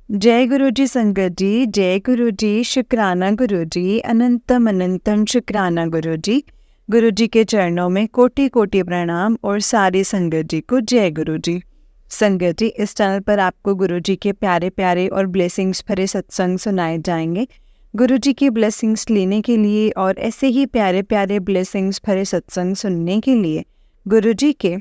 जय गुरु जी संगत जी, जय गुरु जी, शुक्राना गुरु जी, अनंतम अनंतम शुक्राना गुरु जी। गुरु जी के चरणों में कोटि कोटि प्रणाम और सारी संगत जी को जय गुरु जी। संगत जी, इस चैनल पर आपको गुरु जी के प्यारे प्यारे और ब्लेसिंग्स भरे सत्संग सुनाए जाएंगे। गुरु जी की ब्लेसिंग्स लेने के लिए और ऐसे ही प्यारे प्यारे ब्लेसिंग्स भरे सत्संग सुनने के लिए गुरु जी के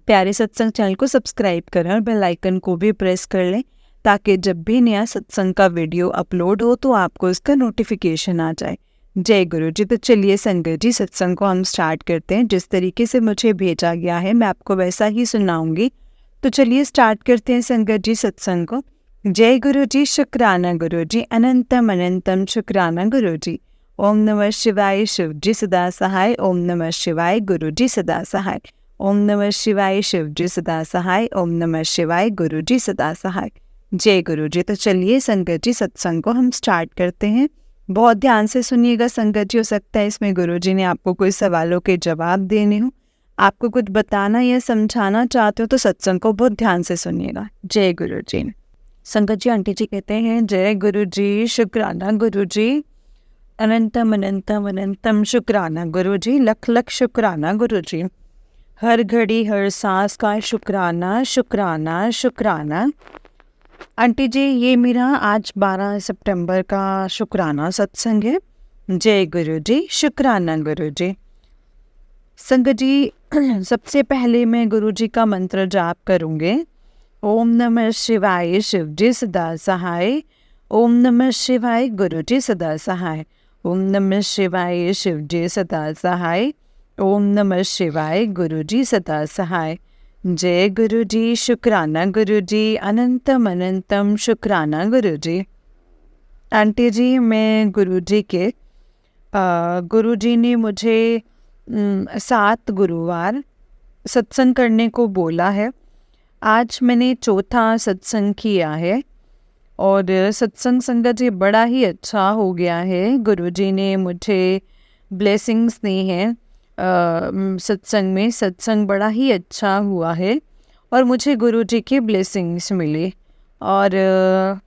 प्यारे सत्संग चैनल को सब्सक्राइब करें और बेल आइकन को भी प्रेस कर लें, ताकि जब भी नया सत्संग का वीडियो अपलोड हो तो आपको इसका नोटिफिकेशन आ जाए। जय गुरु जी। तो चलिए संगत जी, सत्संग को हम स्टार्ट करते हैं। जिस तरीके से मुझे भेजा गया है मैं आपको वैसा ही सुनाऊंगी। तो चलिए स्टार्ट करते हैं संगत जी सत्संग को। जय गुरु जी, शुक्राना गुरु जी, अनंतम अनंतम शुक्राना गुरु जी। ओम नमः शिवाय, शिव जी सदा सहाय। ओम नमः शिवाय, गुरु जी सदा सहाय। ओम नमः शिवाय, शिव जी सदा सहाय। ओम नमः शिवाय, गुरु जी सदा सहाय। जय गुरु जी। तो चलिए संगत जी, सत्संग को हम स्टार्ट करते हैं। बहुत ध्यान से सुनिएगा संगत जी। हो सकता है इसमें गुरु जी ने आपको कोई सवालों के जवाब देने हो, आपको कुछ बताना या समझाना चाहते हो, तो सत्संग को बहुत ध्यान से सुनिएगा। जय गुरु जी। संगत जी, आंटी जी कहते हैं जय गुरु जी, शुक्राना गुरु जी, अनंतम अनंतम अनंतम शुक्राना गुरु जी, लख लख शुक्राना गुरु जी। हर घड़ी हर सांस का शुक्राना शुक्राना शुक्राना। आंटी जी, ये मेरा आज 12 सितंबर का शुक्राना सत्संग है। जय गुरु जी, शुक्राना गुरु जी। संगत जी, सबसे पहले मैं गुरु जी का मंत्र जाप करूँगे। ओम नमः शिवाय, शिव जी सदा सहाय। ओम नमः शिवाय, गुरु जी सदा सहाय। ओम नमः शिवाय, शिव जी सदा सहाय। ओम नमः शिवाय, गुरु जी सदा सहाय। जय गुरु जी, शुक्राना गुरु जी, अनंतम अनंतम शुक्राना गुरु जी। आंटी जी, मैं गुरु जी के गुरु जी ने मुझे 7 गुरुवार सत्संग करने को बोला है। आज मैंने चौथा सत्संग किया है और सत्संग संगत जी बड़ा ही अच्छा हो गया है। गुरु जी ने मुझे ब्लेसिंग्स दी हैं सत्संग में। सत्संग बड़ा ही अच्छा हुआ है और मुझे गुरु जी की ब्लेसिंग्स मिली। और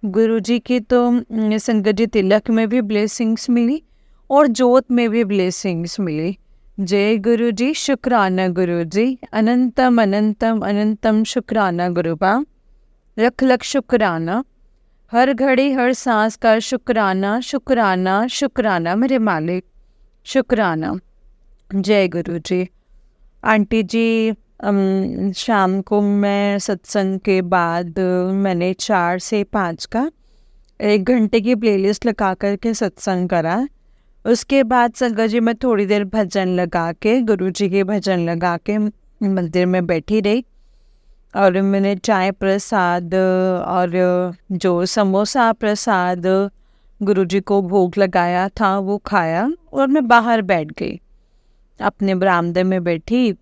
गुरु जी की तो संगत जी तिलक में भी ब्लेसिंग्स मिली और जोत में भी ब्लेसिंग्स मिली। जय गुरु जी, शुक्राना गुरु जी, अनंतम अनंतम अनंतम शुक्राना गुरुबा, लख लख शुक्राना। हर घड़ी हर सांस का शुक्राना शुक्राना शुक्राना मेरे मालिक, शुक्राना। जय गुरु जी। आंटी जी, शाम को मैं सत्संग के बाद मैंने 4 से 5 का 1 घंटे की प्लेलिस्ट लगा कर के सत्संग करा। उसके बाद संगत जी मैं थोड़ी देर भजन लगा के, गुरु जी के भजन लगा के मंदिर में बैठी रही और मैंने चाय प्रसाद और जो समोसा प्रसाद गुरु जी को भोग लगाया था वो खाया और मैं बाहर बैठ गई, अपने बरामदे में बैठी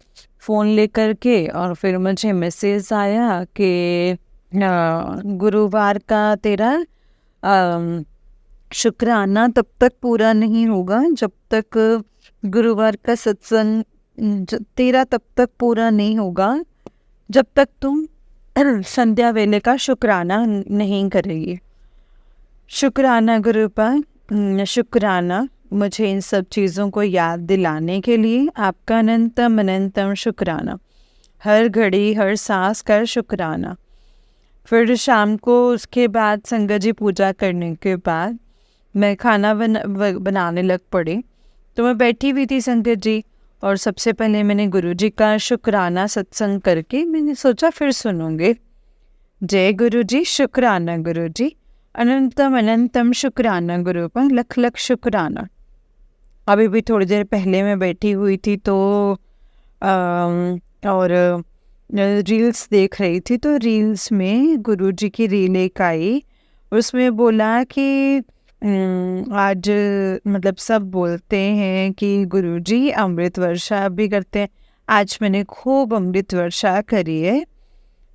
फ़ोन लेकर के। और फिर मुझे मैसेज आया कि गुरुवार का तेरा शुक्राना तब तक पूरा नहीं होगा जब तक गुरुवार का सत्संग तेरा तब तक पूरा नहीं होगा जब तक तुम संध्या वेले का शुक्राना नहीं करेगी। शुक्राना गुरु पर शुक्राना। मुझे इन सब चीज़ों को याद दिलाने के लिए आपका अनंतम अनंतम शुक्राना। हर घड़ी हर सांस का शुक्राना। फिर शाम को उसके बाद संगत जी पूजा करने के बाद मैं खाना बनाने लग पड़ी। तो मैं बैठी हुई थी संगत जी और सबसे पहले मैंने गुरु जी का शुक्राना सत्संग करके मैंने सोचा फिर सुनूंगे। जय गुरु जी, शुक्राना गुरु जी, अनंतम अनंतम शुक्राना गुरु पर लख लख शुक्राना। अभी भी थोड़ी देर पहले मैं बैठी हुई थी तो और रील्स देख रही थी। तो रील्स में गुरु जी की रील एक आई, उसमें बोला कि आज मतलब सब बोलते हैं कि गुरु जी अमृत वर्षा भी करते हैं। आज मैंने खूब अमृत वर्षा करी है।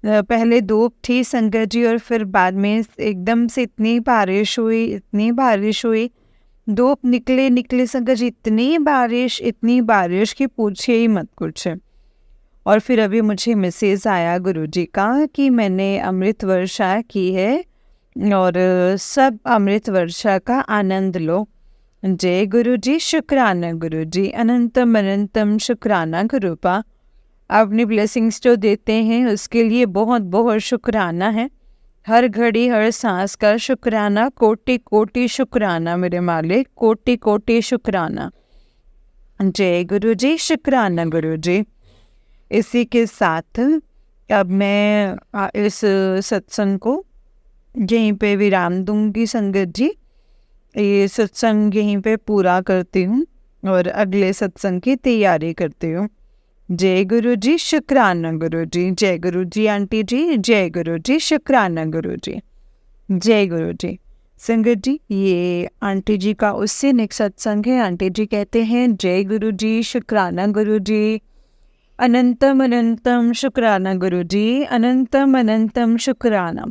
पहले धूप थी संगत जी और फिर बाद में एकदम से इतनी बारिश हुई, धूप निकले संगत जी, इतनी बारिश की पूछिए ही मत कुछ। और फिर अभी मुझे मैसेज आया गुरु जी का कि मैंने अमृत वर्षा की है और सब अमृत वर्षा का आनंद लो। जय गुरु जी, शुक्राना गुरु जी, अनंतम अनंतम शुक्राना गुरुपा। अपनी ब्लेसिंग्स जो देते हैं उसके लिए बहुत बहुत शुक्राना है। हर घड़ी हर सांस का शुक्राना, कोटि कोटि शुक्राना मेरे मालिक, कोटि कोटि शुक्राना। जय गुरु जी, शुक्राना गुरु जी। इसी के साथ अब मैं इस सत्संग को यहीं पे विराम दूंगी संगत जी। ये सत्संग यहीं पे पूरा करती हूँ और अगले सत्संग की तैयारी करती हूँ। जय गुरु जी, शुक्राना गुरु जी। जय गुरु जी आंटी जी, जय गुरु जी, शुक्राना गुरु जी, जय गुरु जी। संगत जी, ये आंटी जी का उससे नेक्स्ट सत्संग है। आंटी जी कहते हैं, जय गुरु जी, शुक्राना गुरु जी, अनंतम अनंतम शुक्राना गुरु जी, अनंतम अनंतम शुक्राना,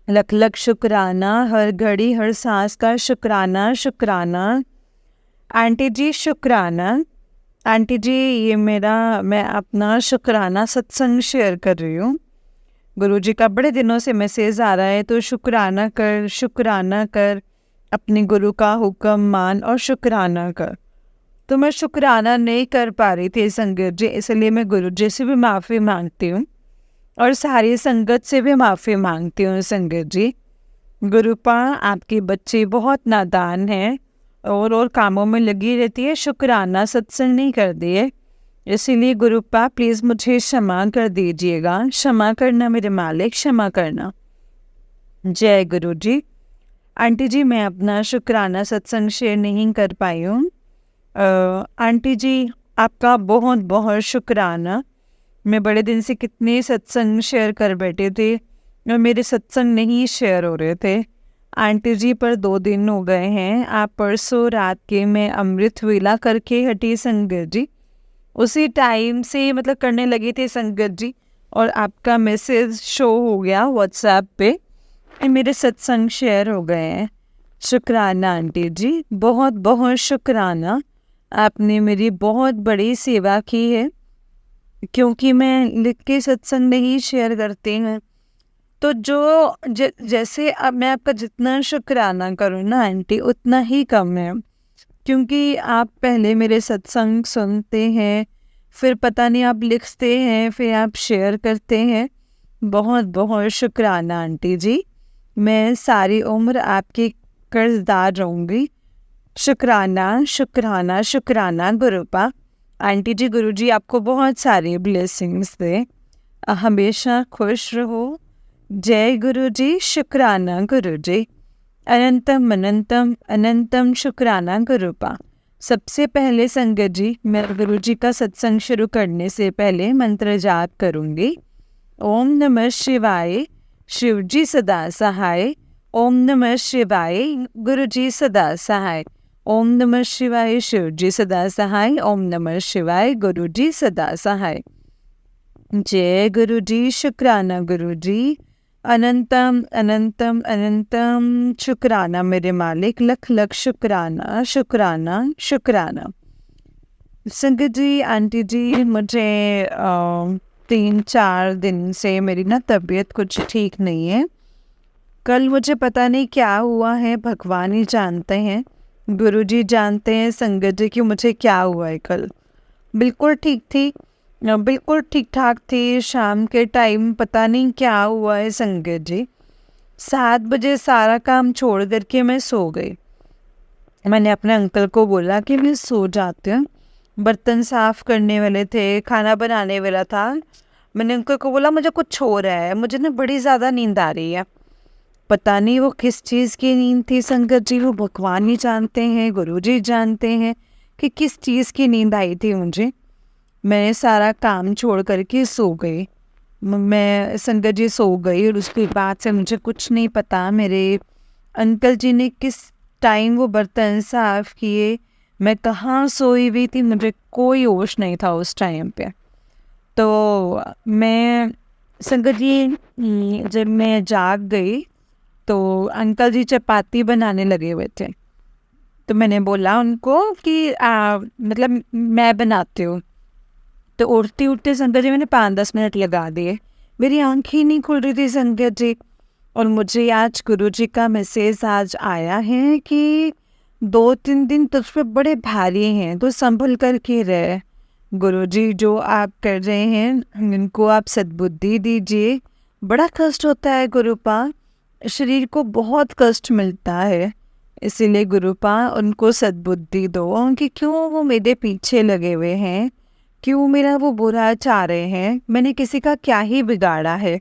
लख लख शुक्राना, हर घड़ी हर सांस का शुक्राना शुक्राना। आंटी जी शुक्राना। आंटी जी, ये मैं अपना शुक्राना सत्संग शेयर कर रही हूँ। गुरुजी का बड़े दिनों से मैसेज आ रहा है, तो शुक्राना कर, अपने गुरु का हुक्म मान और शुक्राना कर। तो मैं शुक्राना नहीं कर पा रही थी संगत जी, इसलिए मैं गुरुजी से भी माफ़ी मांगती हूँ और सारी संगत से भी माफ़ी मांगती हूँ संगत जी। गुरुपा, आपकी बच्ची बहुत नादान है और कामों में लगी रहती है, शुक्राना सत्संग नहीं कर दिए, इसीलिए गुरुपा प्लीज़ मुझे क्षमा कर दीजिएगा। क्षमा करना मेरे मालिक, क्षमा करना। जय गुरु जी। आंटी जी, मैं अपना शुक्राना सत्संग शेयर नहीं कर पाई हूँ। आंटी जी, आपका बहुत बहुत शुक्राना। मैं बड़े दिन से कितने सत्संग शेयर कर बैठे थे और मेरे सत्संग नहीं शेयर हो रहे थे आंटी जी, पर 2 दिन हो गए हैं। आप परसों रात के मैं अमृत वेला करके हटी संगत जी, उसी टाइम से मतलब करने लगी थी संगत जी, और आपका मैसेज शो हो गया व्हाट्सएप पे, मेरे सत्संग शेयर हो गए हैं। शुक्राना आंटी जी, बहुत बहुत शुक्राना। आपने मेरी बहुत बड़ी सेवा की है, क्योंकि मैं लिख के सत्संग नहीं शेयर करती हूँ। तो जैसे अब मैं आपका जितना शुक्राना करूँ ना आंटी, उतना ही कम है, क्योंकि आप पहले मेरे सत्संग सुनते हैं, फिर पता नहीं आप लिखते हैं, फिर आप शेयर करते हैं। बहुत बहुत शुक्राना आंटी जी, मैं सारी उम्र आपकी कर्जदार रहूँगी। शुक्राना शुक्राना शुक्राना गुरुपा। आंटी जी, गुरु जी आपको बहुत सारी ब्लेसिंग्स दे, हमेशा खुश रहो। जय गुरु जी, शुक्राना गुरु जी, अनंतम अनंतम अनंतम शुक्राना गुरुपा। सबसे पहले संगत जी, मैं गुरु जी का सत्संग शुरू करने से पहले मंत्र जाप करूँगी। ओम नमः शिवाय, शिव जी सदा सहाय। ओम नमः शिवाय, गुरु जी सदा सहाय। ओम नमः शिवाय, शिव जी सदा सहाय। ओम नमः शिवाय, गुरु जी सदा सहाय। जय गुरु जी, शुक्राना गुरु जी, अनंतम अनंतम अनंतम शुक्राना मेरे मालिक, लख लख शुक्राना शुक्राना शुक्राना। संगत जी, आंटी जी, मुझे 3-4 दिन से मेरी ना तबीयत कुछ ठीक नहीं है। कल मुझे पता नहीं क्या हुआ है, भगवान ही जानते हैं, गुरुजी जानते हैं संगत जी कि मुझे क्या हुआ है। कल बिल्कुल ठीक थी, बिल्कुल ठीक ठाक थी। शाम के टाइम पता नहीं क्या हुआ है संगत जी, 7 बजे सारा काम छोड़ करके मैं सो गई। मैंने अपने अंकल को बोला कि मैं सो जाती हूँ, बर्तन साफ करने वाले थे, खाना बनाने वाला था। मैंने अंकल को बोला मुझे कुछ हो रहा है, मुझे ना बड़ी ज़्यादा नींद आ रही है। पता नहीं वो किस चीज़ की नींद थी संगत जी, वो भगवान ही जानते हैं, गुरुजी जानते हैं कि किस चीज़ की नींद आई थी मुझे। मैं सारा काम छोड़ करके सो गई। मैं संगत जी सो गई और उसके बाद से मुझे कुछ नहीं पता मेरे अंकल जी ने किस टाइम वो बर्तन साफ किए, मैं कहाँ सोई हुई थी, मुझे कोई होश नहीं था उस टाइम पे। तो मैं संगत जी जब मैं जाग गई तो अंकल जी चपाती बनाने लगे हुए थे। तो मैंने बोला उनको कि मतलब मैं बनाती हूँ। तो उठते उठते संगत जी मैंने 5-10 मिनट लगा दिए, मेरी आँख ही नहीं खुल रही थी संगत जी। और मुझे आज गुरुजी का मैसेज आज आया है कि 2-3 दिन तुझ पे बड़े भारी हैं, तो संभल कर के रह। गुरुजी जो आप कर रहे हैं इनको आप सद्बुद्धि दीजिए। बड़ा कष्ट होता है गुरुपा, शरीर को बहुत कष्ट मिलता है, इसीलिए गुरुपा उनको सद्बुद्धि दो कि क्यों वो मेरे पीछे लगे हुए हैं, क्यों मेरा वो बुरा चाह रहे हैं। मैंने किसी का क्या ही बिगाड़ा है,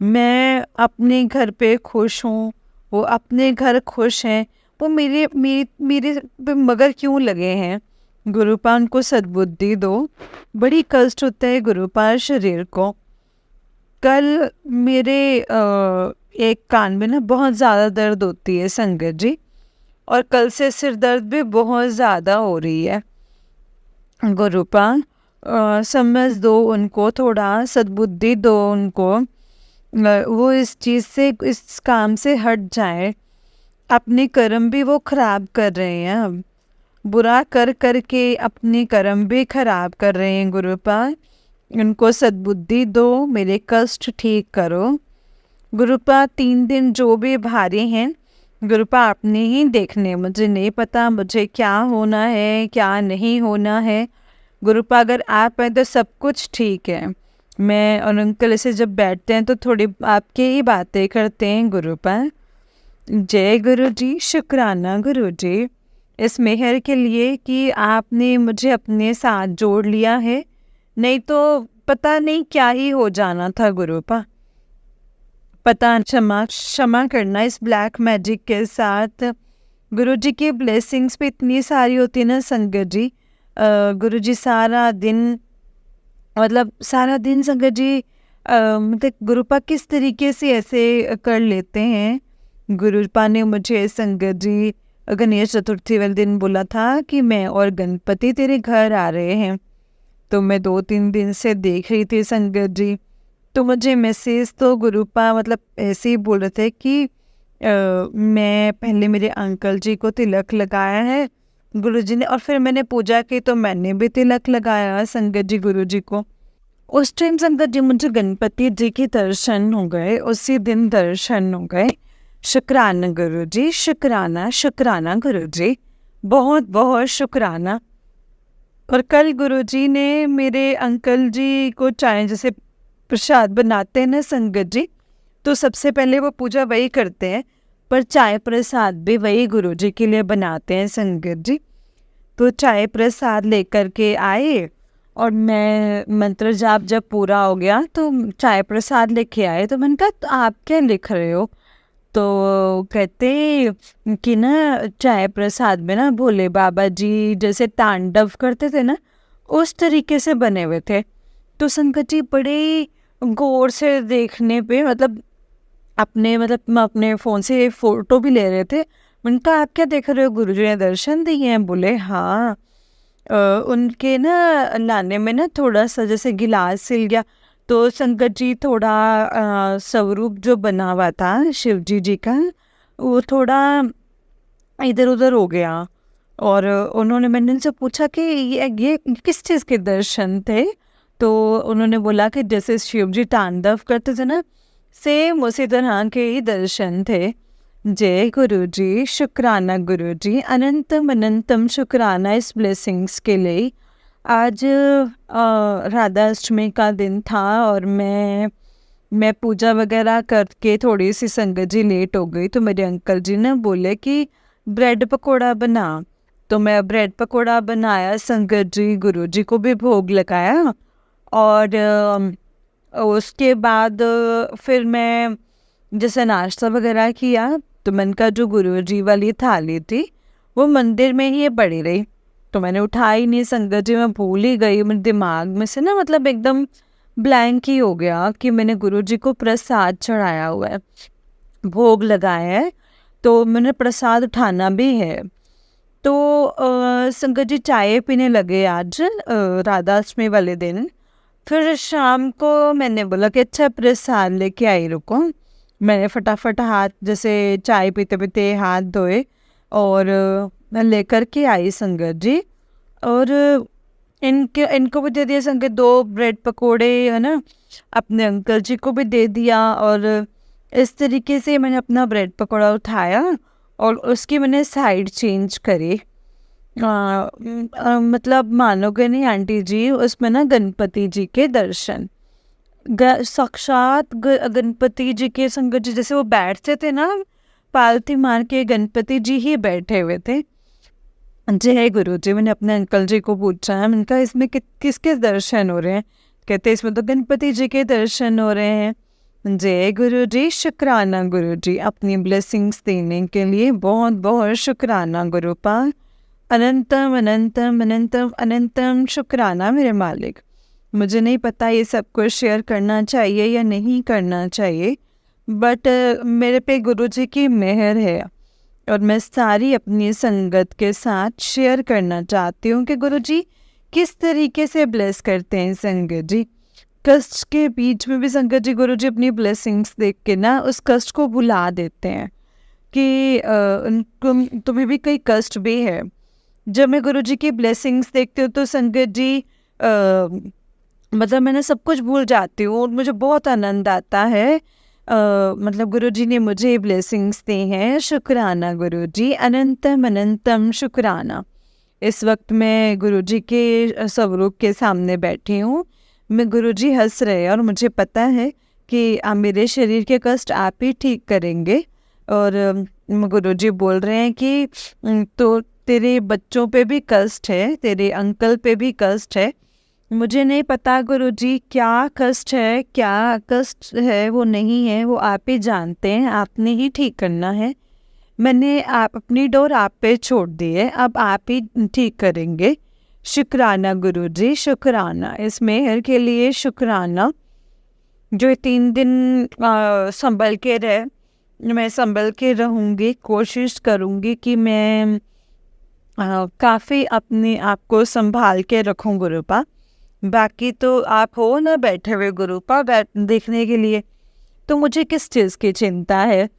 मैं अपने घर पे खुश हूँ, वो अपने घर खुश हैं, वो मेरे मेरे मेरे पे मगर क्यों लगे हैं। गुरुपा उनको सद्बुद्धि दो, बड़ी कष्ट होता है गुरुपा शरीर को। कल मेरे एक कान में ना बहुत ज़्यादा दर्द होती है संगत जी, और कल से सिर दर्द भी बहुत ज़्यादा हो रही है। गुरुपा समझ दो उनको, थोड़ा सद्बुद्धि दो उनको, वो इस चीज़ से, इस काम से हट जाए। अपने कर्म भी वो खराब कर रहे हैं, अब बुरा कर कर के अपने कर्म भी खराब कर रहे हैं। गुरुपा उनको सद्बुद्धि दो, मेरे कष्ट ठीक करो। गुरुपा 3 दिन जो भी भारी हैं गुरुपा आपने ही देखने, मुझे नहीं पता मुझे क्या होना है क्या नहीं होना है। गुरुपा अगर आप हैं तो सब कुछ ठीक है। मैं और अंकल ऐसे जब बैठते हैं तो थोड़ी आपके ही बातें करते हैं गुरुपा। जय गुरु जी, शुक्राना गुरु जी इस मेहर के लिए कि आपने मुझे अपने साथ जोड़ लिया है, नहीं तो पता नहीं क्या ही हो जाना था गुरुपा। पता क्षमा करना इस ब्लैक मैजिक के साथ। गुरुजी की ब्लेसिंग्स भी इतनी सारी होती है ना संगत जी। गुरुजी सारा दिन संगत जी मतलब गुरुपा किस तरीके से ऐसे कर लेते हैं। गुरुपा ने मुझे संगत जी गणेश चतुर्थी वाले दिन बोला था कि मैं और गणपति तेरे घर आ रहे हैं, तो मैं 2-3 दिन से देख रही थी संगत जी। तो मुझे मैसेज तो गुरुपा मतलब ऐसे ही बोल रहे थे कि मैं पहले मेरे अंकल जी को तिलक लगाया है गुरुजी ने, और फिर मैंने पूजा की तो मैंने भी तिलक लगाया संगत जी गुरुजी को। उस टाइम संगत जी मुझे गणपति जी के दर्शन हो गए, उसी दिन दर्शन हो गए। शुक्राना गुरुजी, शुक्राना शुक्राना गुरुजी, बहुत बहुत शुक्राना। और कल गुरुजी ने मेरे अंकल जी को चाय जैसे प्रसाद बनाते हैं ना संगत जी, तो सबसे पहले वो पूजा वही करते हैं, पर चाय प्रसाद भी वही गुरुजी के लिए बनाते हैं संगत जी। तो चाय प्रसाद लेकर के आए और मैं मंत्र जाप जब पूरा हो गया तो चाय प्रसाद लेके आए। तो मैंने कहा तो आप क्या लिख रहे हो, तो कहते कि ना चाय प्रसाद में ना भोले बाबा जी जैसे तांडव करते थे ना, उस तरीके से बने हुए थे। तो संगत जी बड़े गौर से देखने पे मतलब अपने फ़ोन से फ़ोटो भी ले रहे थे। मैंने कहा आप क्या देख रहे हो, गुरुजी ने दर्शन दिए हैं? बोले हाँ। उनके ना लाने में ना थोड़ा सा जैसे गिलास सिल गया, तो संगत जी थोड़ा स्वरूप जो बना हुआ था शिव जी का, वो थोड़ा इधर उधर हो गया। और मैंने उनसे पूछा कि ये किस चीज़ के दर्शन थे, तो उन्होंने बोला कि जैसे शिव जी तांडव करते थे ना, सेम उसी तरह के ही दर्शन थे। जय गुरु जी, शुक्राना गुरु जी, अनंतम अनंतम शुक्राना इस ब्लेसिंग्स के लिए। आज राधा अष्टमी का दिन था और मैं पूजा वगैरह करके थोड़ी सी संगत जी लेट हो गई, तो मेरे अंकल जी ने बोले कि ब्रेड पकोड़ा बना, तो मैं ब्रेड पकोड़ा बनाया संगत जी, गुरु जी को भी भोग लगाया। और उसके बाद फिर मैं जैसे नाश्ता वगैरह किया, तो मैंने कहा जो गुरु जी वाली थाली थी वो मंदिर में ही पड़ी रही, तो मैंने उठाई नहीं संगत जी, मैं भूल ही गई। मेरे दिमाग में से ना मतलब एकदम ब्लैंक ही हो गया कि मैंने गुरु जी को प्रसाद चढ़ाया हुआ है, भोग लगाया है, तो मैंने प्रसाद उठाना भी है। तो संगत जी चाय पीने लगे आज राधा अष्टमी वाले दिन। फिर शाम को मैंने बोला कि अच्छा प्रसाद लेके आई, रुको। मैंने फटाफट हाथ जैसे चाय पीते पीते हाथ धोए और मैं लेकर के आई संगत जी, और इनको भी दे दिया संगत 2 ब्रेड पकोड़े, है ना, अपने अंकल जी को भी दे दिया। और इस तरीके से मैंने अपना ब्रेड पकौड़ा उठाया और उसकी मैंने साइड चेंज करी। मतलब मानोगे नहीं आंटी जी, उसमें ना गणपति जी के दर्शन, साक्षात गणपति जी के संगत जी जैसे वो बैठते थे ना, पालथी मार के गणपति जी ही बैठे हुए थे। जय गुरु जी। मैंने अपने अंकल जी को पूछा है, मैंने कहा इसमें किसके दर्शन हो रहे हैं? कहते इसमें तो गणपति जी के दर्शन हो रहे हैं। जय गुरु जी, शुक्राना गुरु जी, अपनी ब्लेसिंग्स देने के लिए बहुत बहुत शुक्राना गुरुपाल। अनंतम अनंतम अनंतम अनंतम शुक्राना मेरे मालिक। मुझे नहीं पता ये सब कुछ शेयर करना चाहिए या नहीं करना चाहिए, बट मेरे पे गुरु जी की मेहर है और मैं सारी अपनी संगत के साथ शेयर करना चाहती हूँ कि गुरु जी किस तरीके से ब्लेस करते हैं संगत जी। कष्ट के बीच में भी संगत जी, गुरु जी अपनी ब्लेसिंग्स देख के ना उस कष्ट को भुला देते हैं कि तुम्हें भी कई कष्ट भी है। जब मैं गुरु जी की ब्लेसिंग्स देखती हूँ तो संगत जी मतलब मैंने सब कुछ भूल जाती हूँ और मुझे बहुत आनंद आता है। मतलब गुरु जी ने मुझे ब्लेसिंग्स दी हैं। शुक्राना गुरु जी, अनंतम अनंतम शुक्राना। इस वक्त मैं गुरु जी के स्वरूप के सामने बैठी हूँ। मैं गुरु जी हंस रहे हैं और मुझे पता है कि मेरे शरीर के कष्ट आप ही ठीक करेंगे। और गुरु जी बोल रहे हैं कि तो तेरे बच्चों पे भी कष्ट है, तेरे अंकल पे भी कष्ट है। मुझे नहीं पता गुरु जी क्या कष्ट है, क्या कष्ट है वो नहीं है, वो आप ही जानते हैं, आपने ही ठीक करना है। मैंने आप अपनी डोर आप पे छोड़ दी है, अब आप ही ठीक करेंगे। शुक्राना गुरु जी, शुक्राना, इस मेहर के लिए शुक्राना। जो 3 दिन संभल के रहे, मैं संभल के रहूँगी, कोशिश करूँगी कि मैं काफ़ी अपने आप को संभाल के रखूँ गुरुपा। बाकी तो आप हो ना बैठे हुए गुरुपा देखने के लिए, तो मुझे किस चीज़ की चिंता है।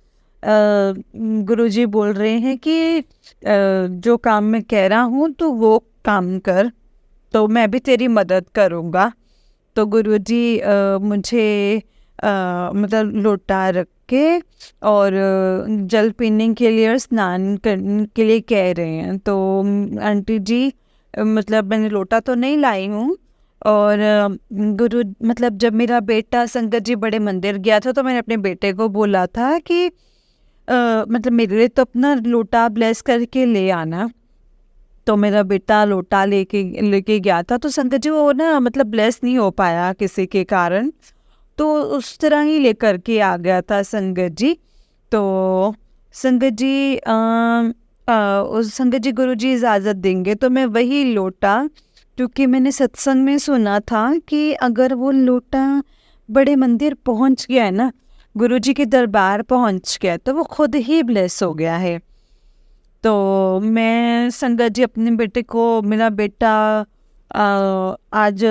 गुरुजी बोल रहे हैं कि जो काम मैं कह रहा हूँ तो वो काम कर, तो मैं भी तेरी मदद करूँगा। तो गुरुजी मुझे मतलब लोटा रख के और जल पीने के लिए और स्नान करने के लिए कह रहे हैं। तो आंटी जी मतलब मैंने लोटा तो नहीं लाई हूँ। और गुरु मतलब जब मेरा बेटा संगत जी बड़े मंदिर गया था तो मैंने अपने बेटे को बोला था कि मतलब मेरे लिए तो अपना लोटा ब्लेस करके ले आना। तो मेरा बेटा लोटा लेके गया था, तो संगत जी वो ना मतलब ब्लेस नहीं हो पाया किसी के कारण, तो उस तरह ही लेकर के आ गया था संगत जी। तो संगत जी उस संगत जी गुरु जी इजाज़त देंगे तो मैं वही लोटा, क्योंकि मैंने सत्संग में सुना था कि अगर वो लोटा बड़े मंदिर पहुंच गया है ना, गुरु जी के दरबार पहुंच गया, तो वो खुद ही ब्लेस हो गया है। तो मैं संगत जी अपने बेटे को, मेरा बेटा आज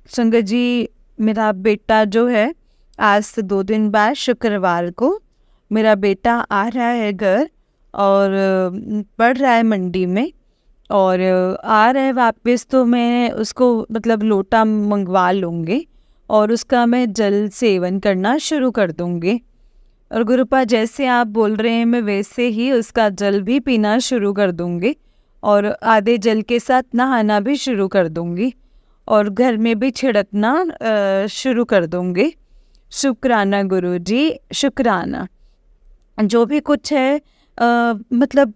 संगत जी मेरा बेटा जो है आज से 2 दिन बाद शुक्रवार को मेरा बेटा आ रहा है घर और पढ़ रहा है मंडी में और आ रहा है वापस, तो मैं उसको मतलब लोटा मंगवा लूँगी और उसका मैं जल सेवन करना शुरू कर दूँगी। और गुरुपा जैसे आप बोल रहे हैं मैं वैसे ही उसका जल भी पीना शुरू कर दूँगी और आधे जल के साथ नहाना भी शुरू कर दूँगी और घर में भी छिड़कना शुरू कर दूँगी। शुक्राना गुरु जी, शुक्राना। जो भी कुछ है मतलब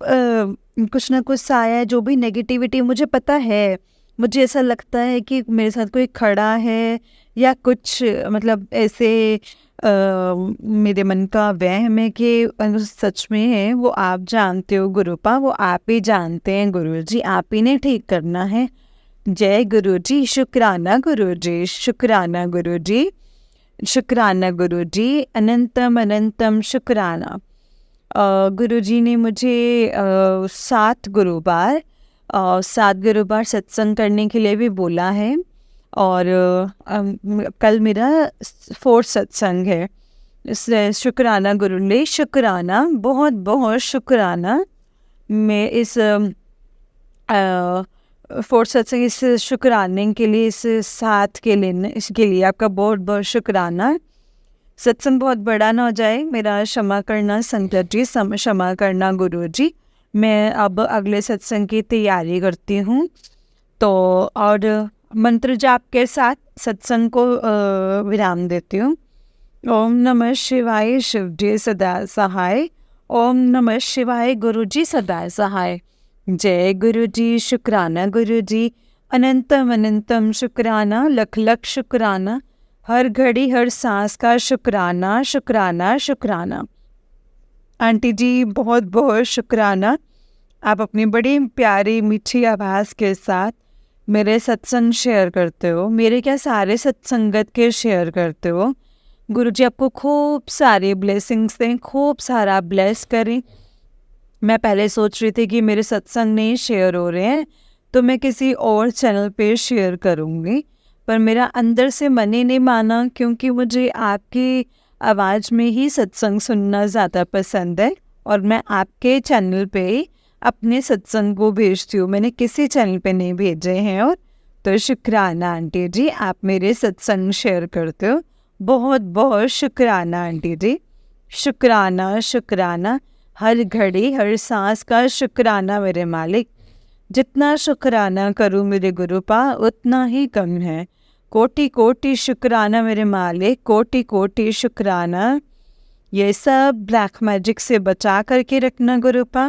कुछ ना कुछ साया है, जो भी नेगेटिविटी मुझे पता है, मुझे ऐसा लगता है कि मेरे साथ कोई खड़ा है या कुछ मतलब ऐसे मेरे मन का वहम है कि सच में है, वो आप जानते हो गुरुपा, वो आप ही जानते हैं गुरु जी, आप ही ने ठीक करना है। जय गुरु जी, शुक्राना गुरु जी, शुक्राना गुरु जी, शुक्राना गुरु जी, अनंतम अनंतम शुक्राना। गुरु जी ने मुझे 7 गुरुवार सत्संग करने के लिए भी बोला है और कल मेरा 4th सत्संग है। इसलिए शुक्राना गुरु ने, शुक्राना, बहुत बहुत शुक्राना। मैं इस 4th सत्संग, इस शुक्राने के लिए, इस साथ के लिए, इसके लिए आपका बहुत बहुत शुक्राना। सत्संग बहुत बड़ा ना हो जाए, मेरा क्षमा करना संगत जी, क्षमा करना गुरु जी। मैं अब अगले सत्संग की तैयारी करती हूँ। तो और मंत्र जाप के साथ सत्संग को विराम देती हूँ। ओम नमः शिवाय, शिव जी सदा सहाय। ओम नमः शिवाय, गुरु जी सदा सहाय। जय गुरु जी, शुक्राना गुरु जी, अनंतम अनंतम शुक्राना, लख लख शुक्राना, हर घड़ी हर सांस का शुक्राना शुक्राना शुक्राना। आंटी जी बहुत बहुत शुक्राना, आप अपनी बड़ी प्यारी मीठी आवाज़ के साथ मेरे सत्संग शेयर करते हो, मेरे क्या सारे सत्संगत के शेयर करते हो। गुरुजी आपको खूब सारे ब्लेसिंग्स दें, खूब सारा ब्लेस करें। मैं पहले सोच रही थी कि मेरे सत्संग नहीं शेयर हो रहे हैं तो मैं किसी और चैनल पे शेयर करूँगी, पर मेरा अंदर से मन ही नहीं माना, क्योंकि मुझे आपकी आवाज़ में ही सत्संग सुनना ज़्यादा पसंद है और मैं आपके चैनल पे ही अपने सत्संग को भेजती हूँ, मैंने किसी चैनल पे नहीं भेजे हैं। और तो शुक्राना आंटी जी, आप मेरे सत्संग शेयर करते हो, बहुत बहुत शुक्राना आंटी जी। शुक्राना शुक्राना, हर घड़ी हर सांस का शुक्राना मेरे मालिक। जितना शुक्राना करूँ मेरे गुरुपा उतना ही कम है। कोटि कोटि शुक्राना मेरे मालिक, कोटि कोटि शुक्राना। ये सब ब्लैक मैजिक से बचा करके रखना गुरुपा,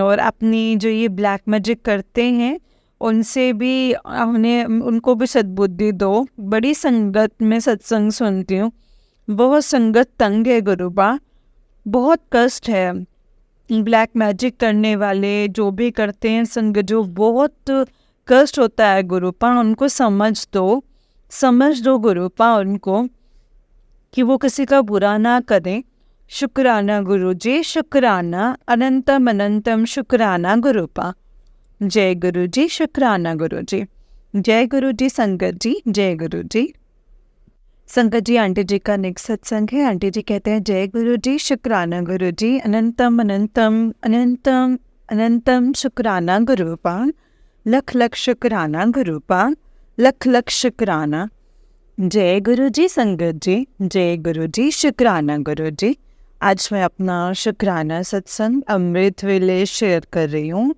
और अपनी जो ये ब्लैक मैजिक करते हैं उनसे भी उनको भी सद्बुद्धि दो। बड़ी संगत में सत्संग सुनती हूँ, बहुत संगत तंग है गुरुपा, बहुत कष्ट है। ब्लैक मैजिक करने वाले जो भी करते हैं संग, जो बहुत कष्ट होता है गुरुपा, उनको समझ दो गुरुपा उनको, कि वो किसी का बुरा ना करें। शुक्राना गुरु जी, शुक्राना, अनंतम अनंतम शुक्राना गुरुपा। जय गुरु जी, शुक्राना गुरु जी। जय गुरु जी संगत जी, जय गुरु जी। संगत जी आंटी जी का नेक्स्ट सत्संग है। आंटी जी कहते हैं जय गुरु जी, शुक्राना गुरु जी, अनंतम अनंतम अनंतम अनंतम शुक्राना गुरुपा, लख लख शुक्राना गुरुपा, लख लख शुक्राना। जय गुरु जी संगत जी, जय गुरु जी, शुक्राना गुरु जी। आज मैं अपना शुक्राना सत्संग अमृत वेले शेयर कर रही हूँ।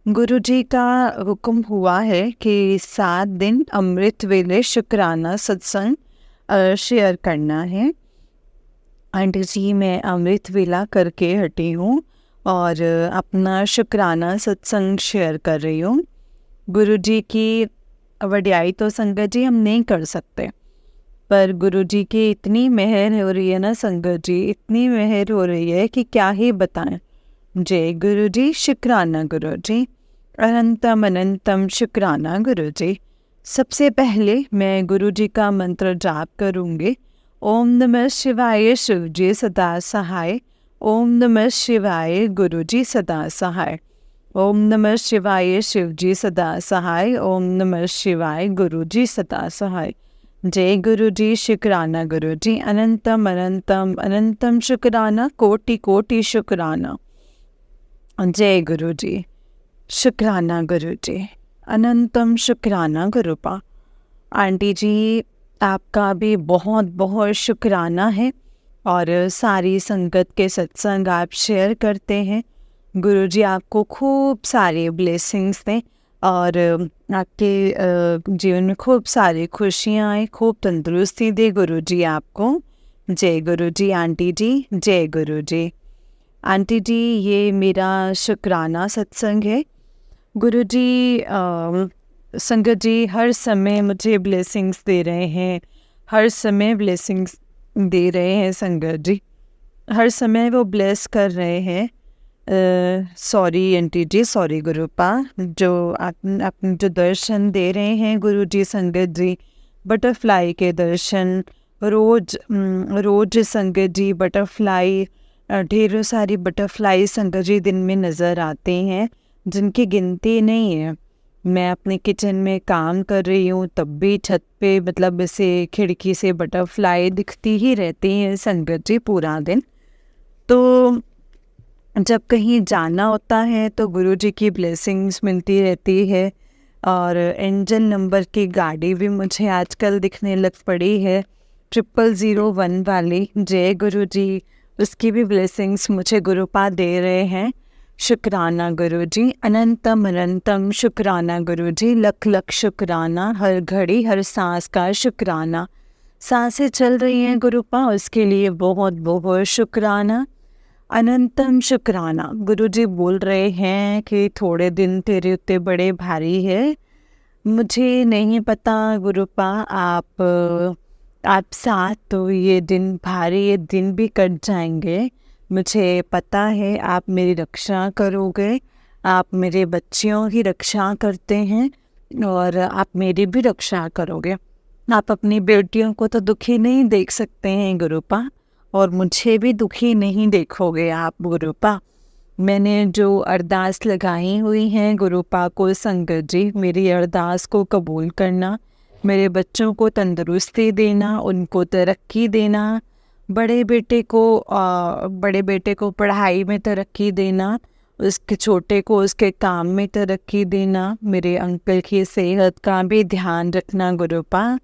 गुरु जी का हुक्म हुआ है कि 7 दिन अमृत वेले शुक्राना सत्संग शेयर करना है। आंटी जी मैं अमृत वेला करके हटी हूँ और अपना शुक्राना सत्संग शेयर कर रही हूँ। गुरु जी की वड्याई तो संगत जी हम नहीं कर सकते, पर गुरु जी की इतनी मेहर हो रही है ना संगत जी, इतनी मेहर हो रही है कि क्या ही बताएं। जय गुरु जी, शुक्राना गुरु जी, अनंतम अनंतम शुक्राना गुरु जी। सबसे पहले मैं गुरु जी का मंत्र जाप करूँगी। ओम नमः शिवाय, शिव जी सदा सहाय। ओम नमः शिवाय, गुरु जी सदा सहाय। ओम नमः शिवाय, शिव जी सदा सहाय। ओम नमः शिवाय, गुरु जी सदा सहाय। जय गुरु जी, शुक्राना गुरु जी, अनंतम अनंतम अनंतम शुक्राना, कोटि कोटि शुक्राना। जय गुरु जी, शुक्राना गुरु जी, अनंतम शुक्राना गुरुपा। आंटी जी आपका भी बहुत बहुत शुक्राना है, और सारी संगत के सत्संग आप शेयर करते हैं। गुरु जी आपको खूब सारे ब्लेसिंग्स दें और आपके जीवन में खूब सारी खुशियाँ आए, खूब तंदुरुस्ती दे गुरु जी आपको। जय गुरु जी आंटी जी, जय गुरु जी। आंटी जी ये मेरा शुक्राना सत्संग है। गुरु जी संगत जी हर समय मुझे ब्लेसिंग्स दे रहे हैं, हर समय ब्लेसिंग्स दे रहे हैं संगत जी, हर समय वो ब्लेस कर रहे हैं। सॉरी आंटी जी, सॉरी गुरुपा, जो आप जो दर्शन दे रहे हैं गुरु जी संगत जी, बटरफ्लाई के दर्शन रोज संगत जी बटरफ्लाई, ढेरों सारी बटरफ्लाई संगत जी दिन में नज़र आते हैं, जिनकी गिनती नहीं है। मैं अपने किचन में काम कर रही हूँ तब भी छत पे मतलब ऐसे खिड़की से बटरफ्लाई दिखती ही रहती हैं संगत जी पूरा दिन। तो जब कहीं जाना होता है तो गुरु जी की ब्लेसिंग्स मिलती रहती है। और इंजन नंबर की गाड़ी भी मुझे आजकल दिखने लग पड़ी है 0001 वाली जय गुरु जी, उसकी भी ब्लेसिंग्स मुझे गुरुपा दे रहे हैं। शुक्राना गुरु जी, अनंतम अनंतम शुक्राना गुरु जी, लख लख शुक्राना, हर घड़ी हर सांस का शुक्राना। सांसें चल रही हैं गुरुपा, उसके लिए बहुत बहुत शुक्राना, अनंतम शुक्राना। गुरु जी बोल रहे हैं कि थोड़े दिन तेरे उत्ते बड़े भारी है। मुझे नहीं पता गुरुपा, आप साथ तो ये दिन भारी, ये दिन भी कट जाएंगे। मुझे पता है आप मेरी रक्षा करोगे, आप मेरे बच्चियों की रक्षा करते हैं और आप मेरी भी रक्षा करोगे। आप अपनी बेटियों को तो दुखी नहीं देख सकते हैं गुरुपा, और मुझे भी दुखी नहीं देखोगे आप गुरुपा। मैंने जो अरदास लगाई हुई हैं गुरुपा को संगत जी, मेरी अरदास को कबूल करना, मेरे बच्चों को तंदुरुस्ती देना, उनको तरक्की देना, बड़े बेटे को पढ़ाई में तरक्की देना, उसके छोटे को उसके काम में तरक्की देना, मेरे अंकल की सेहत का भी ध्यान रखना गुरुपा।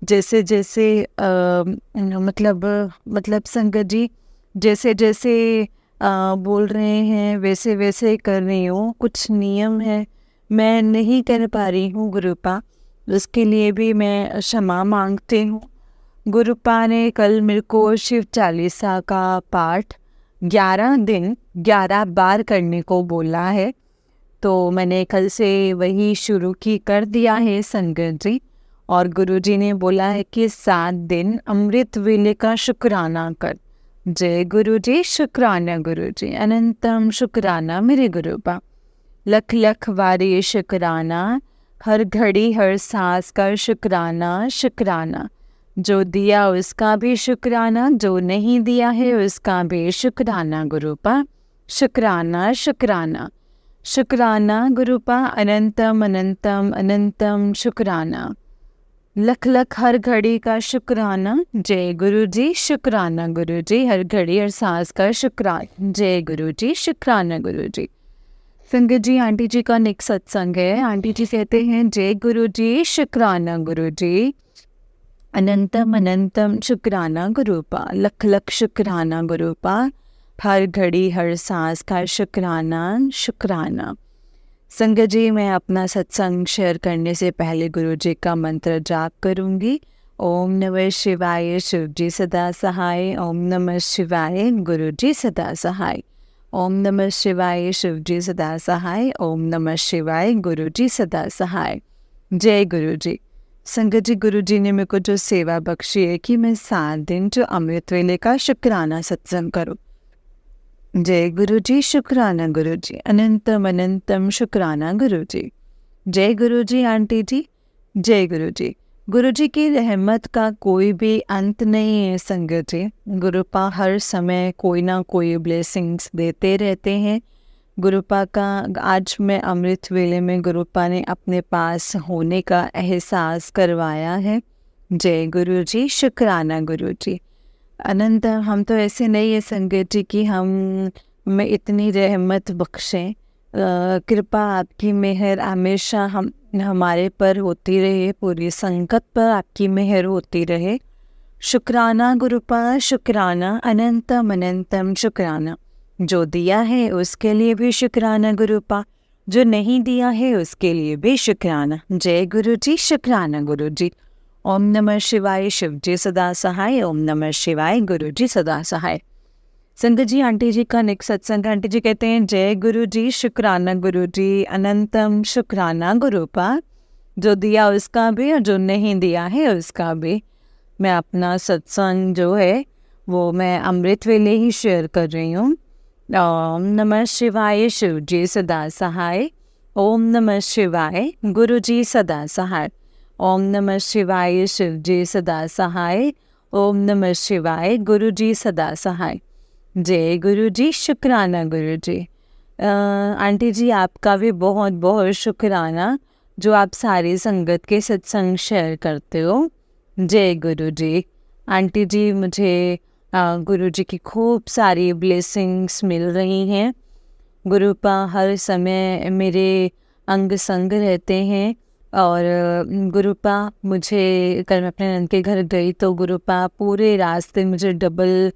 जैसे जैसे मतलब संगत जी जैसे जैसे बोल रहे हैं वैसे वैसे कर रही हूँ। कुछ नियम है मैं नहीं कर पा रही हूँ गुरुपा, उसके लिए भी मैं क्षमा मांगती हूँ। गुरुपा ने कल मेरे को शिव चालीसा का पाठ 11 दिन 11 बार करने को बोला है, तो मैंने कल से वही शुरू कर दिया है संगत जी। और गुरुजी ने बोला है कि 7 दिन अमृत वेले का शुक्राना कर। जय गुरु जी, शुक्राना गुरु जी, अनंतम शुक्राना मेरे गुरुपा, लख लख वारी शुक्राना, हर घड़ी हर सांस का शुक्राना शुक्राना। जो दिया उसका भी शुक्राना, जो नहीं दिया है उसका भी शुक्राना गुरुपा, शुक्राना शुक्राना शुक्राना गुरुपा, अनंतम अनंतम अनंतम शुक्राना, लख लख हर घड़ी का शुक्राना। जय गुरु जी, शुक्राना गुरु जी, हर घड़ी हर सांस का शुक्राना। जय गुरु जी, शुक्राना गुरु जी। संगत जी, आंटी जी का नेक्स्ट सत्संग है। आंटी जी कहते हैं जय गुरु जी, शुक्राना गुरु जी, अनंतम अनंतम शुक्राना गुरुपा, लख लख शुक्राना गुरुपा, हर घड़ी हर सांस का शुक्राना शुक्राना। संगत जी, मैं अपना सत्संग शेयर करने से पहले गुरु जी का मंत्र जाप करूंगी। ओम नमः शिवाय, शिव जी सदा सहाय। ओम नमः शिवाय, गुरु जी सदा सहाय। ओम नमः शिवाय, शिव जी सदा सहाय। ओम नमः शिवाय, गुरु जी सदा सहाय। जय गुरु जी। संगत जी, गुरु जी ने मेरे को जो सेवा बख्शी है कि मैं 7 दिन जो अमृत वेले का शुक्राना सत्संग करूं। जय गुरु जी, शुक्राना गुरु जी, अनंतम अनंतम शुक्राना गुरु जी। जय गुरु जी आंटी जी, जय गुरु जी। गुरु जी की रहमत का कोई भी अंत नहीं है संगत जी। गुरुपा हर समय कोई ना कोई ब्लेसिंग्स देते रहते हैं। गुरुपा का आज मैं अमृत वेले में गुरुपा ने अपने पास होने का एहसास करवाया है। जय गुरु जी, शुक्राना गुरु जी। अनंत हम तो ऐसे नहीं है संगत जी कि हम में इतनी रहमत बख्शें। कृपा आपकी मेहर हमेशा हमारे पर होती रहे, पूरी संगत पर आपकी मेहर होती रहे। शुक्राना गुरुपा, शुक्राना, अनंतम अनंतम शुक्राना। जो दिया है उसके लिए भी शुक्राना गुरुपा, जो नहीं दिया है उसके लिए भी शुक्राना। जय गुरु जी, शुक्राना गुरु जी। ओम नमः शिवाय, शिव जी सदा सहाय। ओम नमः शिवाय, गुरु जी सदा सहाय। संगत जी, आंटी जी का नेक्स्ट सत्संग। आंटी जी कहते हैं जय गुरु जी, शुक्राना गुरु जी, अनंतम शुक्राना गुरुपा, जो दिया उसका भी और जो नहीं दिया है उसका भी। मैं अपना सत्संग जो है वो मैं अमृत वेले ही शेयर कर रही हूँ। ओम नमः शिवाय, शिव जी सदा सहाय। ओम नमः शिवाय, गुरु जी सदा सहाय। ओम नमः शिवाय, शिव जी सदा सहाय। ओम नमः शिवाय, गुरु जी सदा सहाय। जय गुरु जी, शुक्राना गुरु जी। आंटी जी, आपका भी बहुत बहुत शुक्राना जो आप सारी संगत के सत्संग शेयर करते हो। जय गुरु जी। आंटी जी, मुझे गुरु जी की खूब सारी ब्लेसिंग्स मिल रही हैं। गुरुपा हर समय मेरे अंग संग रहते हैं, और गुरुपा मुझे कल मैं अपने नंद के घर गई तो गुरुपा पूरे रास्ते मुझे डबल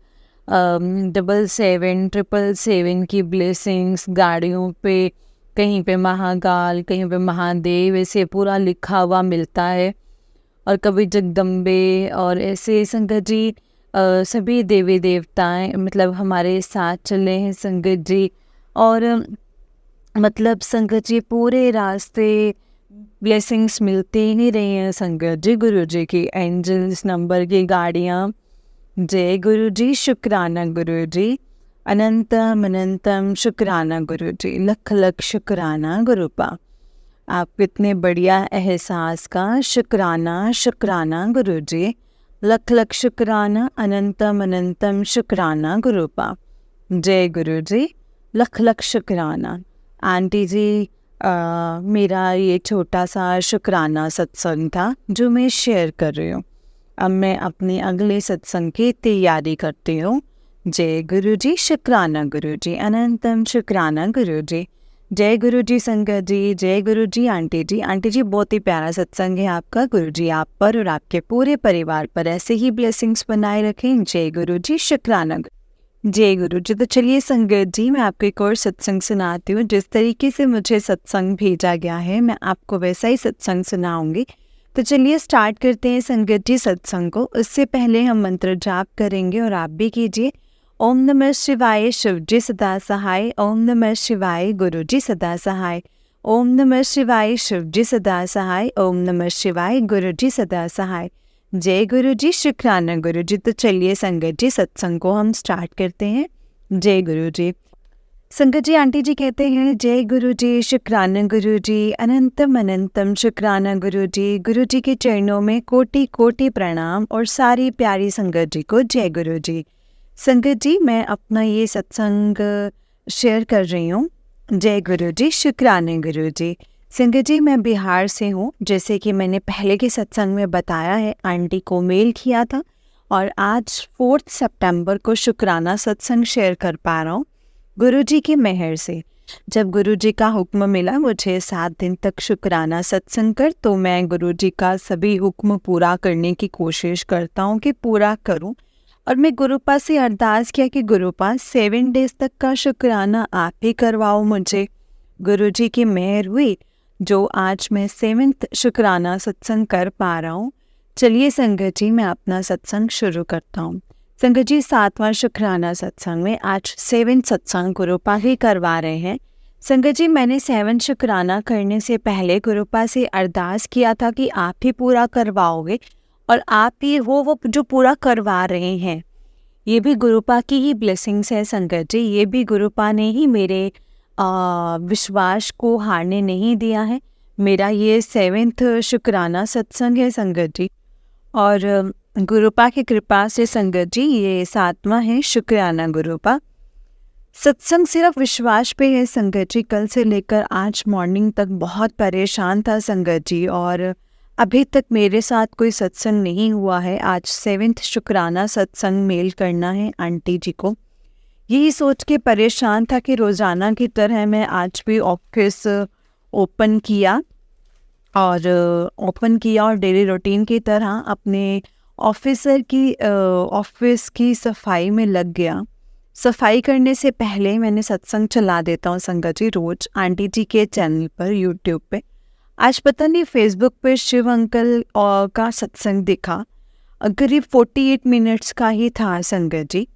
777 की ब्लेसिंग्स गाड़ियों पे, कहीं पे महाकाल कहीं पे महादेव ऐसे पूरा लिखा हुआ मिलता है। और कभी जगदम्बे और ऐसे संगत जी सभी देवी देवताएं मतलब हमारे साथ चले हैं संगत जी। और मतलब संगत जी पूरे रास्ते ब्लेसिंग्स मिलते ही रही हैं संगत जी। गुरु जी की एंजल्स नंबर की गाड़ियाँ। जय गुरु जी, शुक्राना गुरु जी, अनंतम अनंतम शुक्राना गुरु जी, लख लख शुक्राना गुरुपा। आप इतने बढ़िया एहसास का शुक्राना शुक्राना गुरु जी, लख लख शुक्राना, अनंतम अनंतम शुक्राना गुरुपा। जय गुरु जी, लख लख शुक्राना। आंटी जी मेरा ये छोटा सा शुक्राना सत्संग था जो मैं शेयर कर रही हूँ। अब मैं अपने अगले सत्संग की तैयारी करती हूँ। जय गुरु जी, शुक्राना गुरु जी, अनंतम शुक्राना गुरु जी। जय गुरु जी संगत जी, जय गुरु जी आंटी जी। आंटी जी बहुत ही प्यारा सत्संग है आपका। गुरु जी आप पर और आपके पूरे परिवार पर ऐसे ही ब्लेसिंग्स बनाए रखें। जय गुरु जी, शुक्राना। जय गुरु जी। तो चलिए संगत जी मैं आपको एक और सत्संग सुनाती हूँ। जिस तरीके से मुझे सत्संग भेजा गया है मैं आपको वैसा ही सत्संग सुनाऊंगी। तो चलिए स्टार्ट करते हैं संगत जी सत्संग को। उससे पहले हम मंत्र जाप करेंगे और आप भी कीजिए। ओम नमः शिवाय, शिव जी सदा सहाय। ओम नमः शिवाय, गुरु जी सदा सहाय। ओम नमः शिवाय, शिव जी सदा सहाय। ओम नमः शिवाय, गुरु जी सदा सहाय। जय गुरु जी, शुक्राना गुरु जी। तो चलिए संगत जी सत्संग को हम स्टार्ट करते हैं। जय गुरु जी। संगत जी आंटी जी कहते हैं जय गुरु जी, शुक्राना गुरु जी, अनंतम अनंतम शुक्राना गुरु जी। गुरु जी के चरणों में कोटि कोटि प्रणाम और सारी प्यारी संगत जी को जय गुरु जी। संगत जी मैं अपना ये सत्संग शेयर कर रही हूँ। जय गुरु जी, शुक्राना गुरु जी। संगत जी मैं बिहार से हूँ। जैसे कि मैंने पहले के सत्संग में बताया है, आंटी को मेल किया था और आज 4 सितंबर को शुक्राना सत्संग शेयर कर पा रहा हूँ गुरुजी की मेहर से। जब गुरुजी का हुक्म मिला मुझे 7 दिन तक शुक्राना सत्संग कर, तो मैं गुरुजी का सभी हुक्म पूरा करने की कोशिश करता हूँ कि पूरा करूँ। और मैं गुरुपा से अरदास किया कि गुरुपा 7 डेज तक का शुक्राना आप ही करवाओ मुझे। गुरुजी की मेहर हुई जो आज मैं 7th शुक्राना सत्संग कर पा रहा हूँ। चलिए संगत जी मैं अपना सत्संग शुरू करता हूँ। संगत जी 7वां शुक्राना सत्संग में आज 7 सत्संग गुरुपा ही करवा रहे हैं। संगत जी मैंने 7 शुक्राना करने से पहले गुरुपा से अरदास किया था कि आप ही पूरा करवाओगे और आप ही वो जो पूरा करवा रहे हैं। ये भी गुरुपा की ही ब्लेसिंग्स है संगत जी। ये भी गुरुपा ने ही मेरे विश्वास को हारने नहीं दिया है। मेरा ये 7th शुक्राना सत्संग है संगत जी। और गुरुपा की कृपा से संगत जी ये 7वां है शुक्राना गुरुपा। सत्संग सिर्फ विश्वास पे है संगत जी। कल से लेकर आज मॉर्निंग तक बहुत परेशान था संगत जी और अभी तक मेरे साथ कोई सत्संग नहीं हुआ है। आज 7th शुक्राना सत्संग मेल करना है आंटी जी को। यही सोच के परेशान था कि रोज़ाना की तरह मैं आज भी ऑफिस ओपन किया और डेली रूटीन की तरह अपने ऑफिस की सफाई में लग गया। सफाई करने से पहले मैंने सत्संग चला देता हूँ संगत जी रोज आंटी जी के चैनल पर यूट्यूब पे। आज पता नहीं फेसबुक पे शिव अंकल का सत्संग दिखा। करीब 48 मिनट्स का ही था संगत जी।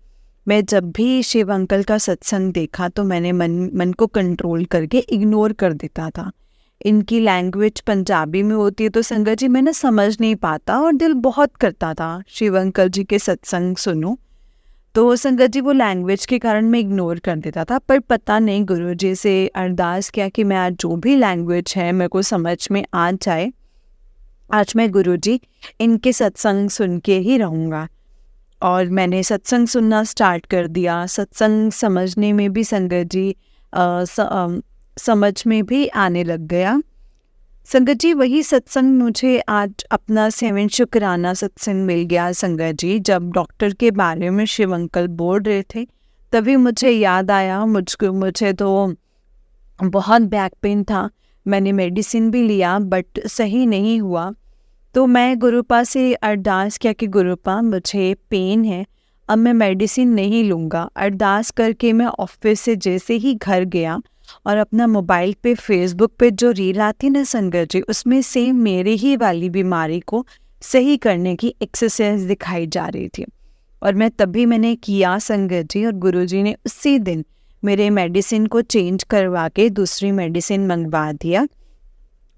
मैं जब भी शिव अंकल का सत्संग देखा तो मैंने मन को कंट्रोल करके इग्नोर कर देता था। इनकी लैंग्वेज पंजाबी में होती है तो संगत जी मैं ना समझ नहीं पाता और दिल बहुत करता था शिव अंकल जी के सत्संग सुनूं। तो संगत जी वो लैंग्वेज के कारण मैं इग्नोर कर देता था। पर पता नहीं गुरु जी से अरदास किया कि मैं आज जो भी लैंग्वेज है मेरे को समझ में आ जाए। आज मैं गुरु जी इनके सत्संग सुन के ही रहूँगा। और मैंने सत्संग सुनना स्टार्ट कर दिया। सत्संग समझने में भी संगत जी समझ में भी आने लग गया। संगत जी वही सत्संग मुझे आज अपना 7 शुक्राना सत्संग मिल गया संगत जी। जब डॉक्टर के बारे में शिव अंकल बोल रहे थे तभी मुझे याद आया मुझे तो बहुत बैक पेन था। मैंने मेडिसिन भी लिया बट सही नहीं हुआ। तो मैं गुरुपा से अरदास किया कि गुरुपा मुझे पेन है, अब मैं मेडिसिन नहीं लूँगा। अरदास करके मैं ऑफिस से जैसे ही घर गया और अपना मोबाइल पे फेसबुक पे जो रील आती ना संगत जी, उसमें सेम मेरे ही वाली बीमारी को सही करने की एक्सरसाइज दिखाई जा रही थी। और मैं तभी मैंने किया संगत जी, और गुरुजी ने उसी दिन मेरे मेडिसिन को चेंज करवा के दूसरी मेडिसिन मंगवा दिया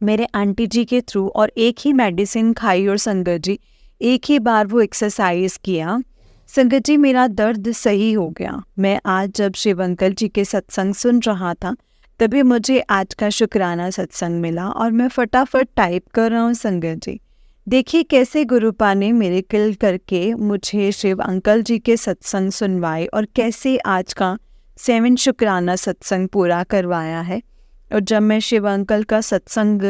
मेरे आंटी जी के थ्रू, और एक ही मेडिसिन खाई और संगत जी एक ही बार वो एक्सरसाइज किया। संगत जी मेरा दर्द सही हो गया। मैं आज जब शिव अंकल जी के सत्संग सुन रहा था तभी मुझे आज का शुक्राना सत्संग मिला और मैं फटाफट टाइप कर रहा हूँ संगत जी। देखिए कैसे गुरुपा ने मिरेकल करके मुझे शिव अंकल जी के सत्संग सुनवाए और कैसे आज का 7 शुक्राना सत्संग पूरा करवाया है। और जब मैं शिव अंकल का सत्संग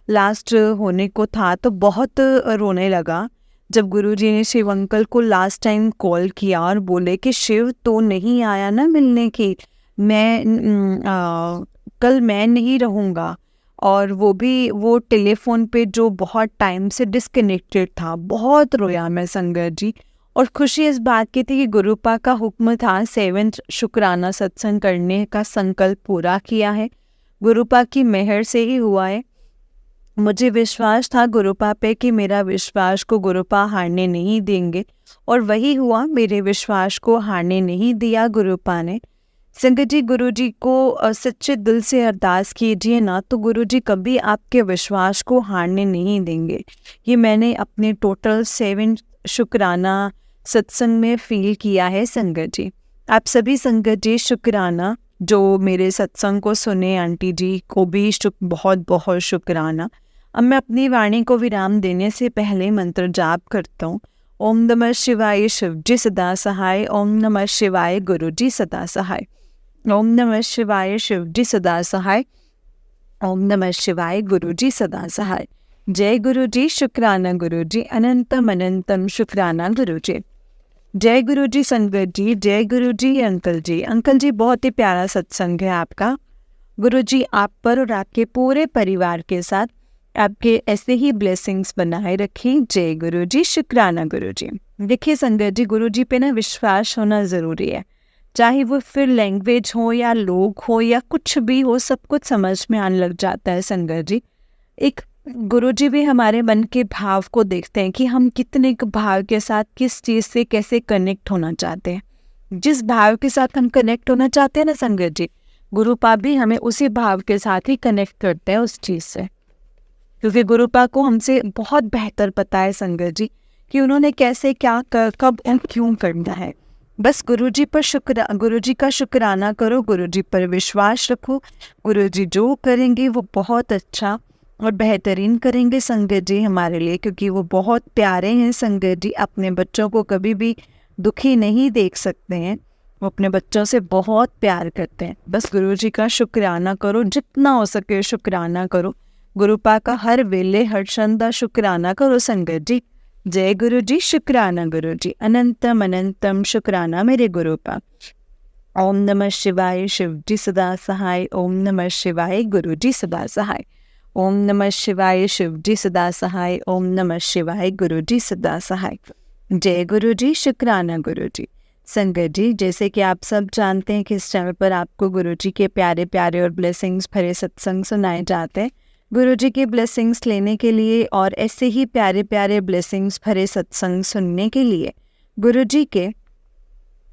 लास्ट होने को था तो बहुत रोने लगा जब गुरुजी ने शिव अंकल को लास्ट टाइम कॉल किया और बोले कि शिव तो नहीं आया ना मिलने की, कल मैं नहीं रहूँगा। और वो भी वो टेलीफोन पे जो बहुत टाइम से डिस्कनेक्टेड था। बहुत रोया मैं संगत जी। और खुशी इस बात की थी कि गुरुपा का हुक्म था 7 शुक्राना सत्संग करने का संकल्प पूरा किया है, गुरुपा की मेहर से ही हुआ है। मुझे विश्वास था गुरुपा पे कि मेरा विश्वास को गुरुपा हारने नहीं देंगे, और वही हुआ, मेरे विश्वास को हारने नहीं दिया गुरुपा ने। संगत जी गुरुजी को सच्चे दिल से अरदास कीजिए ना तो गुरुजी कभी आपके विश्वास को हारने नहीं देंगे। ये मैंने अपने टोटल 7 शुक्राना सत्संग में फील किया है संगत जी। आप सभी संगत जी शुक्राना जो मेरे सत्संग को सुने, आंटी जी को भी बहुत बहुत शुक्राना। अब मैं अपनी वाणी को विराम देने से पहले मंत्र जाप करता हूँ। ओम नमः शिवाय शिव जी सदा सहाय, ओम नमः शिवाय गुरु जी सदा सहाय, ओम नमः शिवाय शिव जी सदा सहाय, ओम नमः शिवाय गुरु जी सदा सहाय। जय गुरु जी, शुक्राना गुरु जी, अनंतम अनंतम शुक्राना गुरु जी। जय गुरु जी संगत जी, जय गुरु जी अंकल जी। अंकल जी बहुत ही प्यारा सत्संग है आपका। गुरु जी आप पर और आपके पूरे परिवार के साथ आपके ऐसे ही ब्लेसिंग्स बनाए रखें। जय गुरु जी, शुक्राना गुरु जी। देखिए संगत जी गुरु जी पे ना विश्वास होना ज़रूरी है, चाहे वो फिर लैंग्वेज हो या लोग हो या कुछ भी हो, सब कुछ समझ में आने लग जाता है संगत जी। एक गुरुजी भी हमारे मन के भाव को देखते हैं कि हम कितने भाव के साथ किस चीज़ से कैसे कनेक्ट होना चाहते हैं। जिस भाव के साथ हम कनेक्ट होना चाहते हैं ना संगत जी, गुरुपा भी हमें उसी भाव के साथ ही कनेक्ट करते हैं उस चीज़ से, क्योंकि गुरुपा को हमसे बहुत बेहतर पता है संगत जी कि उन्होंने कैसे क्या कब और क्यों करना है। बस गुरुजी का शुक्राना करो, गुरुजी पर विश्वास रखो। गुरुजी जो करेंगे वो बहुत अच्छा और बेहतरीन करेंगे संगत जी हमारे लिए, क्योंकि वो बहुत प्यारे हैं संगत जी। अपने बच्चों को कभी भी दुखी नहीं देख सकते हैं, वो अपने बच्चों से बहुत प्यार करते हैं। बस गुरुजी का शुक्राना करो, जितना हो सके शुक्राना करो। गुरुपा का हर वेले हर क्षण शुक्राना करो संगत जी। जय गुरु जी, शुक्राना गुरु जी, अनंतम अनंतम शुक्राना मेरे गुरुपा। ओम नमः शिवाय शिव जी सदा सहाय, ओम नमः शिवाय गुरु जी सदा सहाय, ओम नमः शिवाय शिव जी सदा सहाय, ओम नमः शिवाय गुरु जी सदा सहाय। जय गुरु जी, शुक्राना गुरु जी। संगत जी जैसे कि आप सब जानते हैं कि इस चैनल पर आपको गुरु जी के प्यारे प्यारे और ब्लेसिंग्स भरे सत्संग सुनाए जाते हैं। गुरु जी के ब्लेसिंग्स लेने के लिए और ऐसे ही प्यारे प्यारे ब्लेसिंग्स भरे सत्संग सुनने के लिए गुरु जी के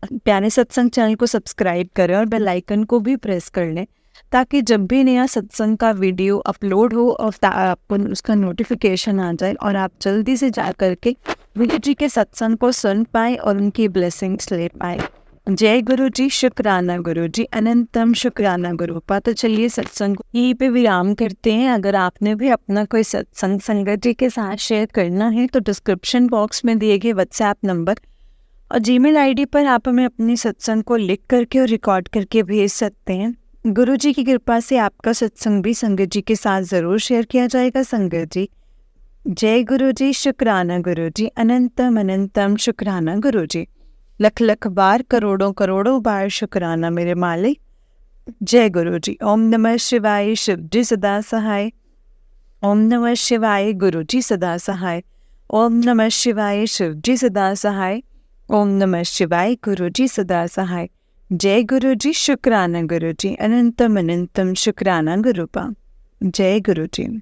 प्यारे सत्संग चैनल को सब्सक्राइब करें और बेल आइकन को भी प्रेस कर लें, ताकि जब भी नया सत्संग का वीडियो अपलोड हो और आपको उसका नोटिफिकेशन आ जाए और आप जल्दी से जा करके गुरु जी के सत्संग को सुन पाए और उनकी ब्लेसिंग्स ले पाए। जय गुरु जी, शुक्राना गुरु जी, अनंतम शुक्राना गुरुपा। तो चलिए सत्संग को यहीं पे विराम करते हैं। अगर आपने भी अपना कोई सत्संग संगत जी के साथ शेयर करना है तो डिस्क्रिप्शन बॉक्स में दिए गए व्हाट्सएप नंबर और जीमेल आईडी पर आप हमें अपनी सत्संग को लिख करके और रिकॉर्ड करके भेज सकते हैं। गुरु जी की कृपा से आपका सत्संग भी संगत जी के साथ ज़रूर शेयर किया जाएगा संगत जी। जय गुरु जी, शुक्राना गुरु जी, अनंतम अनंतम शुक्राना गुरु जी। लख लख बार, करोड़ों करोड़ों बार शुक्राना मेरे मालिक। जय गुरु जी। ओम नमः शिवाय, शिव जी सदा सहाय। ओम नमः शिवाय, गुरु जी सदा सहाय। ओम नमः शिवाय, शिव जी सदा सहाय। ओम नमः शिवाय, गुरु जी सदा सहाय। जय गुरु जी, शुक्राना गुरु जी, अनंतम अनंतम शुक्राना गुरुपा। जय गुरु जी।